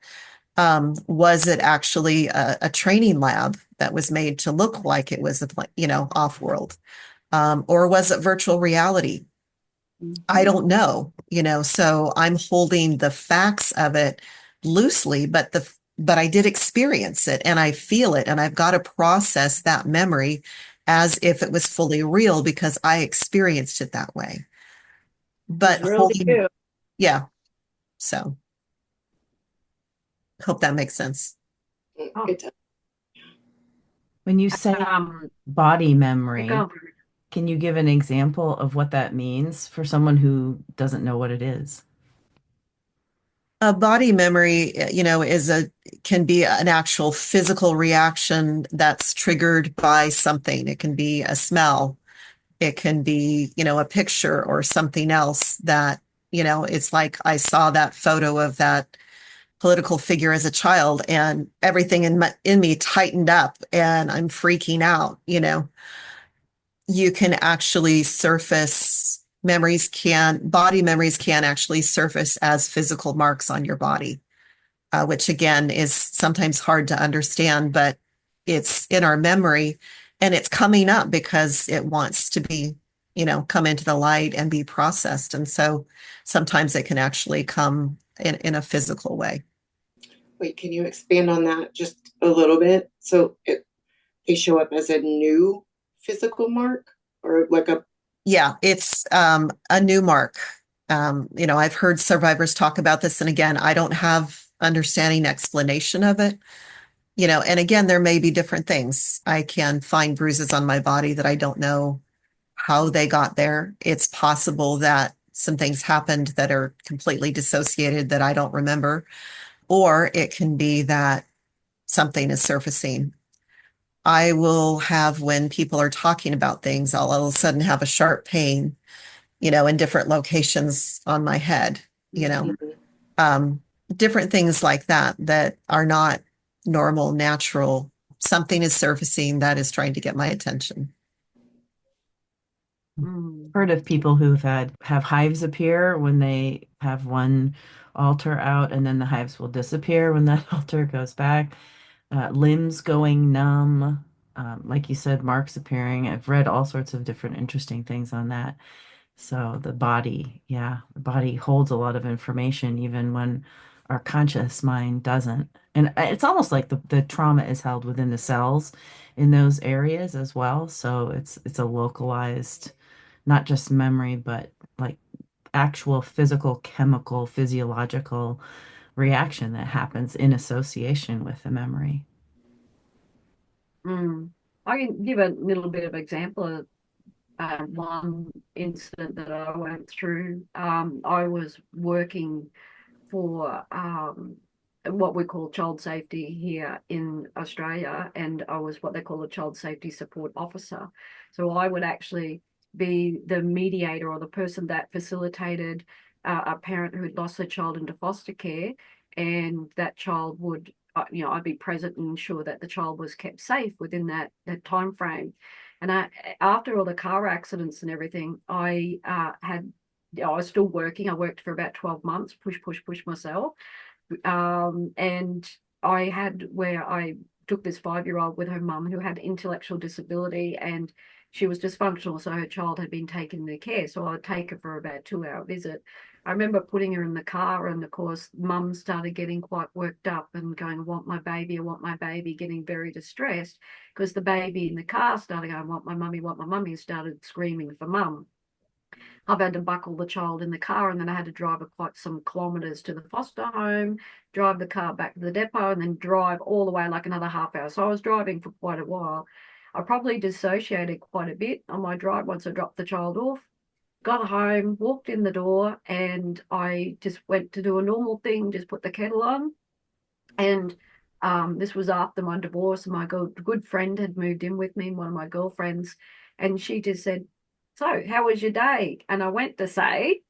Was it actually a training lab that was made to look like it was off-world? Or was it virtual reality? I don't know, so I'm holding the facts of it loosely, but I did experience it and I feel it, and I've got to process that memory as if it was fully real because I experienced it that way. But It's real to holding, you. yeah. So hope that makes sense. Oh. It does. When you say body memory, Go. can you give an example of what that means for someone who doesn't know what it is? A body memory, can be an actual physical reaction that's triggered by something. It can be a smell. It can be, a picture or something else that, it's like I saw that photo of that political figure as a child and everything in me tightened up and I'm freaking out. You can actually surface body memories can actually surface as physical marks on your body, which again is sometimes hard to understand, but it's in our memory and it's coming up because it wants to be, come into the light and be processed. And so sometimes it can actually come in a physical way. Wait, can you expand on that just a little bit? So they show up as a new physical mark or like a... Yeah, it's a new mark. I've heard survivors talk about this, and again, I don't have understanding explanation of it. And again, there may be different things. I can find bruises on my body that I don't know how they got there. It's possible that some things happened that are completely dissociated that I don't remember, or it can be that something is surfacing. I will have, when people are talking about things, I'll all of a sudden have a sharp pain, in different locations on my head, different things like that are not normal, natural. Something is surfacing that is trying to get my attention. Heard of people who have hives appear when they have one alter out, and then the hives will disappear when that alter goes back. Limbs going numb, like you said, marks appearing. I've read all sorts of different interesting things on that. So the body, yeah, the body holds a lot of information even when our conscious mind doesn't. And it's almost like the trauma is held within the cells in those areas as well. So it's a localized, not just memory, but like actual physical, chemical, physiological reaction that happens in association with the memory. Mm. I can give a little bit of example of one incident that I went through. I was working for what we call child safety here in Australia, and I was what they call a child safety support officer. So I would actually be the mediator or the person that facilitated a parent who had lost their child into foster care, and that child would, I'd be present and ensure that the child was kept safe within that time frame. And after all the car accidents and everything, I was still working. I worked for about 12 months, push myself. And I had where I took this 5-year-old with her mum who had intellectual disability, and she was dysfunctional. So her child had been taken into care. So I'd take her for about a 2-hour visit. I remember putting her in the car, and of course, mum started getting quite worked up and going, I want my baby, getting very distressed because the baby in the car started going, I want my mummy, started screaming for mum. I've had to buckle the child in the car, and then I had to drive her quite some kilometres to the foster home, drive the car back to the depot, and then drive all the way like another half hour. So I was driving for quite a while. I probably dissociated quite a bit on my drive once I dropped the child off. Got home, walked in the door, and I just went to do a normal thing, just put the kettle on. And this was after my divorce. My good friend had moved in with me, one of my girlfriends, and she just said, so how was your day? And I went to say,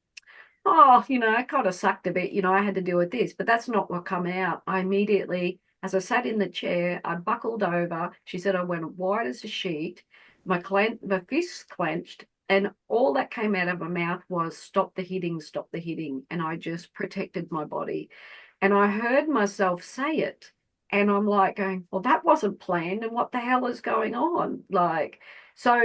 oh, I kind of sucked a bit. I had to deal with this, but that's not what come out. I immediately, as I sat in the chair, I buckled over. She said I went white as a sheet. My fists clenched, and all that came out of my mouth was stop the hitting, stop the hitting. And I just protected my body. And I heard myself say it. And I'm like going, well, that wasn't planned. And what the hell is going on? So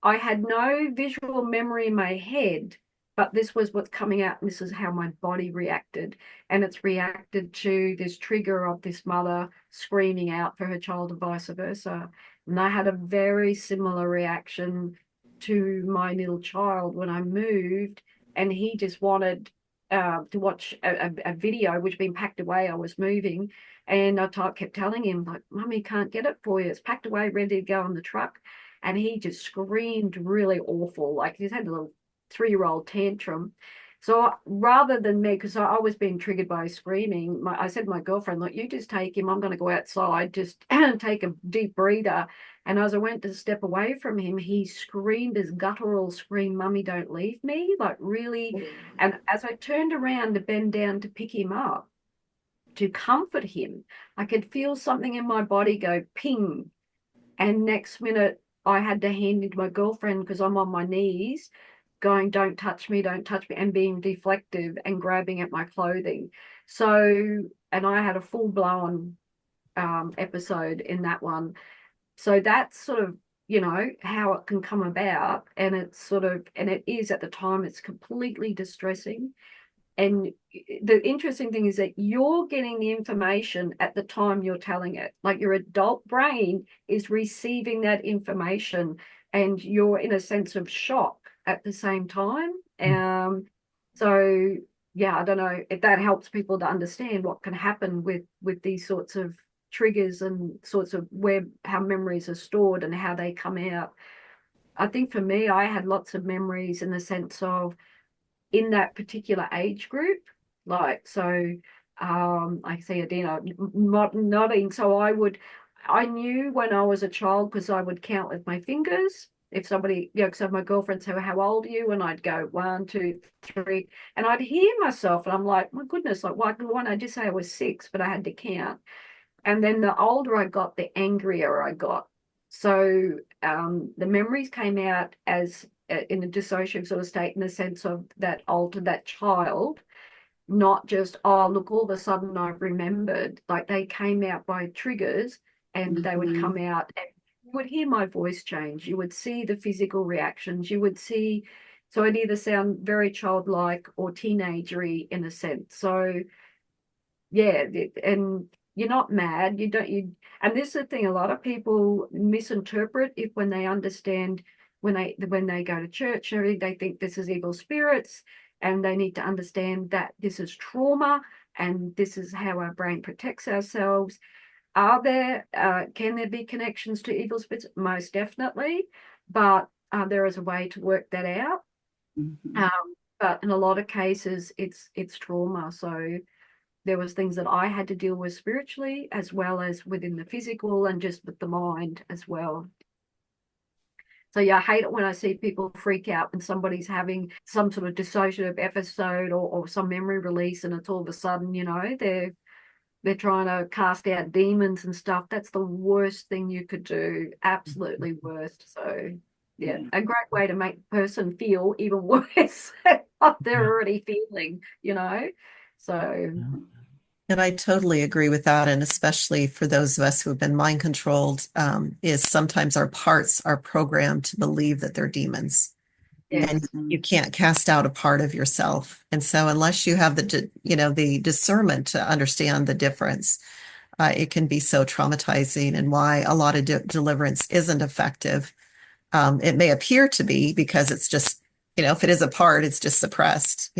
I had no visual memory in my head, but this was what's coming out. And this is how my body reacted. And it's reacted to this trigger of this mother screaming out for her child and vice versa. And I had a very similar reaction to my little child when I moved, and he just wanted to watch a video which had been packed away. I was moving, and I kept telling him, like, Mummy can't get it for you. It's packed away, ready to go on the truck. And he just screamed really awful, like he's had a little 3-year-old tantrum. So rather than me, because I was being triggered by screaming, I said to my girlfriend, look, you just take him. I'm going to go outside, just take a deep breather. And as I went to step away from him, he screamed his guttural scream, Mummy, don't leave me, like really. And as I turned around to bend down to pick him up, to comfort him, I could feel something in my body go ping. And next minute, I had to hand it to my girlfriend because I'm on my knees going, don't touch me, and being deflective and grabbing at my clothing. So, and I had a full-blown episode in that one. So that's sort of, how it can come about. And it is at the time, it's completely distressing. And the interesting thing is that you're getting the information at the time you're telling it. Like your adult brain is receiving that information, and you're in a sense of shock at the same time. So yeah, I don't know if that helps people to understand what can happen with these sorts of triggers and sorts of how memories are stored and how they come out. I think for me, I had lots of memories in the sense of in that particular age group. Like, so I see Adena nodding. So I knew when I was a child because I would count with my fingers. If somebody, so my girlfriend said, how old are you? And I'd go 1, 2, 3. And I'd hear myself and I'm like, my goodness, like, why don't I just say I was 6, but I had to count. And then the older I got, the angrier I got. So the memories came out as in a dissociative sort of state in the sense of that child not just, oh, look, all of a sudden I've remembered. Like they came out by triggers and they would come out and you would hear my voice change. You would see the physical reactions. You would see, so I'd either sound very childlike or teenagery in a sense. So yeah, and you're not mad. You don't, and this is the thing, a lot of people misinterpret if when they understand when they go to church and everything, they think this is evil spirits and they need to understand that this is trauma and this is how our brain protects ourselves. Can there be connections to evil spirits? Most definitely, but there is a way to work that out. But in a lot of cases, it's trauma. So there was things that I had to deal with spiritually as well as within the physical and just with the mind as well. So yeah, I hate it when I see people freak out when somebody's having some sort of dissociative episode or some memory release and it's all of a sudden, they're trying to cast out demons and stuff. That's the worst thing you could do. Absolutely worst. So yeah, a great way to make the person feel even worse than what they're already feeling. So And I totally agree with that. And especially for those of us who have been mind controlled, is sometimes our parts are programmed to believe that they're demons. yes. And you can't cast out a part of yourself. And so unless you have the discernment to understand the difference, it can be so traumatizing and why a lot of deliverance isn't effective. It may appear to be because it's just, if it is a part, it's just suppressed.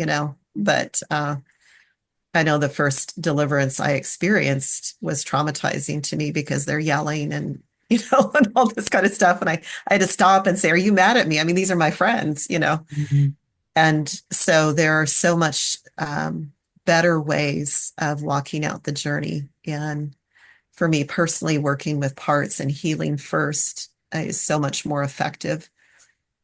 But I know the first deliverance I experienced was traumatizing to me because they're yelling and, and all this kind of stuff. And I had to stop and say, are you mad at me? I mean, these are my friends. And so there are so much better ways of walking out the journey. And for me personally, working with parts and healing first is so much more effective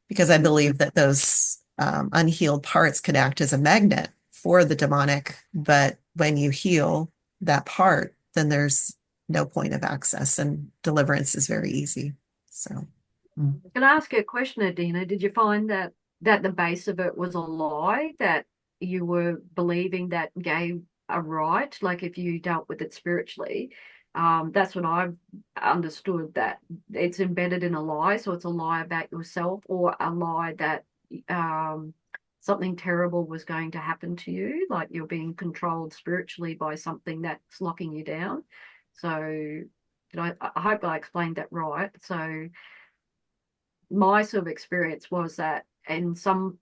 because I believe that those unhealed parts could act as a magnet for the demonic. But when you heal that part, then there's no point of access and deliverance is very easy. So. Can I ask you a question, Adena? Did you find that the base of it was a lie that you were believing that gave a right, like if you dealt with it spiritually? That's what I've understood, that it's embedded in a lie. So it's a lie about yourself or a lie that something terrible was going to happen to you, like you're being controlled spiritually by something that's locking you down. So I hope I explained that right. So my sort of experience was that in some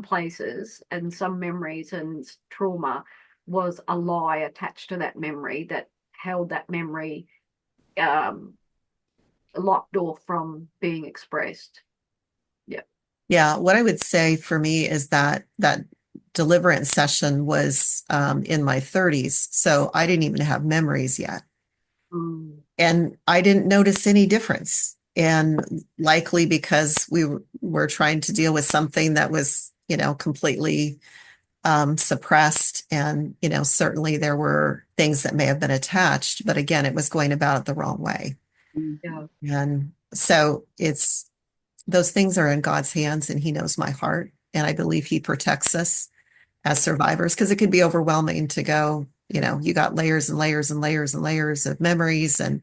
places and some memories and trauma was a lie attached to that memory that held that memory locked off from being expressed. Yeah. Yeah, what I would say for me is that deliverance session was in my 30s, so I didn't even have memories yet. And I didn't notice any difference. And likely because we were trying to deal with something that was, completely suppressed. And, certainly there were things that may have been attached, but again, it was going about it the wrong way. Yeah. And so those things are in God's hands and he knows my heart. And I believe he protects us as survivors because it can be overwhelming to go, you got layers and layers and layers and layers of memories and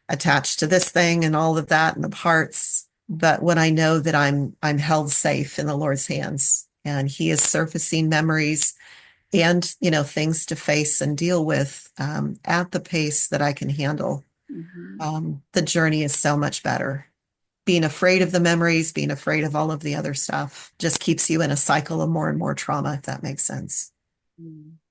attached to this thing and all of that and the parts. But when I know that I'm held safe in the Lord's hands and he is surfacing memories and, things to face and deal with at the pace that I can handle, the journey is so much better. Being afraid of the memories, being afraid of all of the other stuff just keeps you in a cycle of more and more trauma, if that makes sense.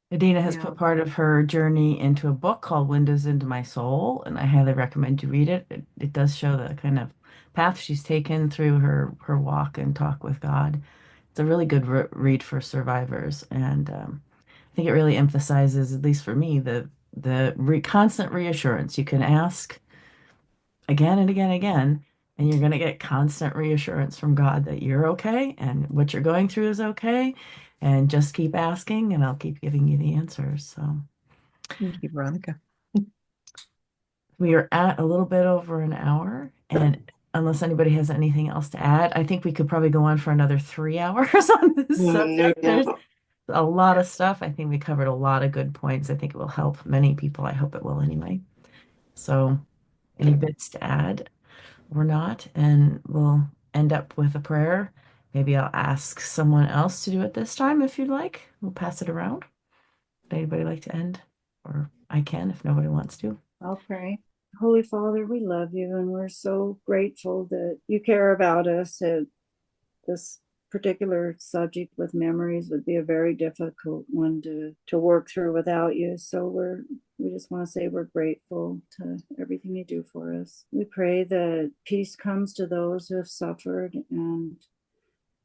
Adena has Yeah. put part of her journey into a book called Windows into My Soul, and I highly recommend you read it. It does show the kind of path she's taken through her walk and talk with God. It's a really good read for survivors, and I think it really emphasizes, at least for me, the constant reassurance. You can ask again and again and again, and you're going to get constant reassurance from God that you're okay and what you're going through is okay. And just keep asking, and I'll keep giving you the answers. So Thank you, Veronica. we are at a little bit over an hour, and unless anybody has anything else to add, I think we could probably go on for another 3 hours on this No subject. doubt. a lot of stuff. I think we covered a lot of good points. I think it will help many people. I hope it will anyway. So, any bits to add or not? And we'll end up with a prayer. Maybe I'll ask someone else to do it this time if you'd like. We'll pass it around. Would anybody like to end? Or I can if nobody wants to. I'll pray. Holy Father, we love you and we're so grateful that you care about us. This particular subject with memories would be a very difficult one to work through without you. So we just want to say we're grateful to everything you do for us. We pray that peace comes to those who have suffered, and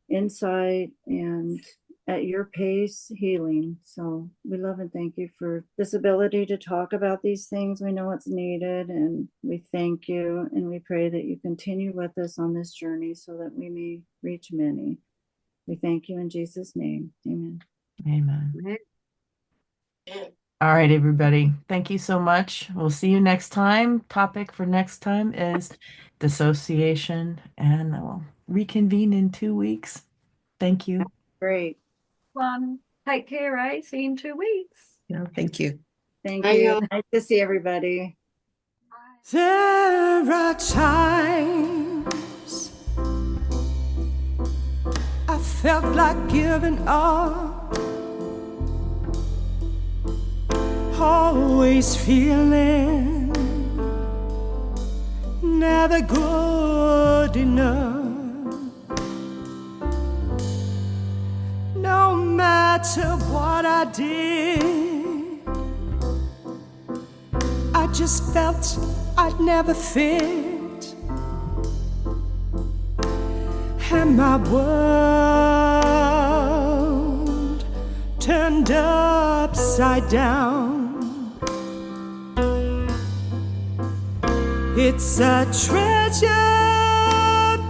insight, and at your pace, healing. So we love and thank you for this ability to talk about these things. We know it's needed, and we thank you, and we pray that you continue with us on this journey so that we may reach many. We thank you in Jesus' name. Amen. Amen. Amen. All right, everybody. Thank you so much. We'll see you next time. Topic for next time is dissociation, and we'll reconvene in 2 weeks. Thank you. Great. Take care, eh? See you in 2 weeks. Yeah, thank you. Thank Bye, you. y'all. Nice to see everybody. There are times I felt like giving up, always feeling never good enough. No matter what I did, I just felt I'd never fit, and my world turned upside down. It's a treasure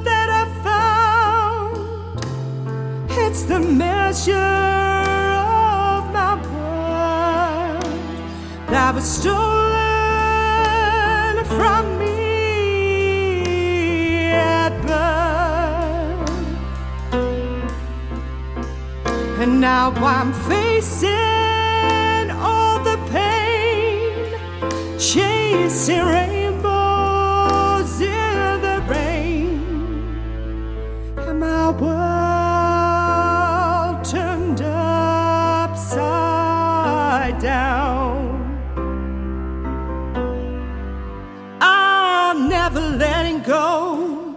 that I found. It's the measure of my worth that was stolen from me at birth. And now I'm facing all the pain, chasing rainbows in the rain, and my world turned upside down. I'm never letting go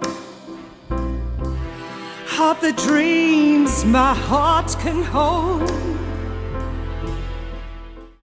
of the dreams my heart can hold.